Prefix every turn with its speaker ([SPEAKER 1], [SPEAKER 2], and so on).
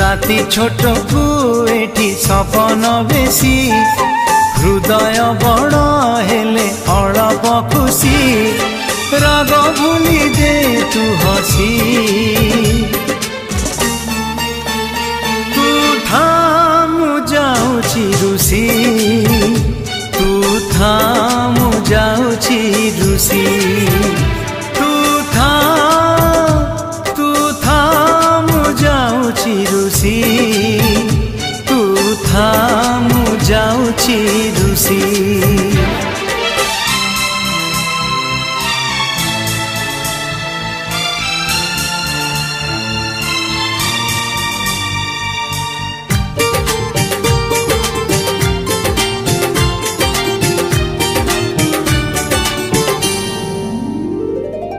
[SPEAKER 1] राति छोट को एठी सपन बेसी हृदय बड़ हेले अड़प खुशी राग भूली दे तू हसी तू थामु जाऊची रुसी तू थामु जाऊची रुसी।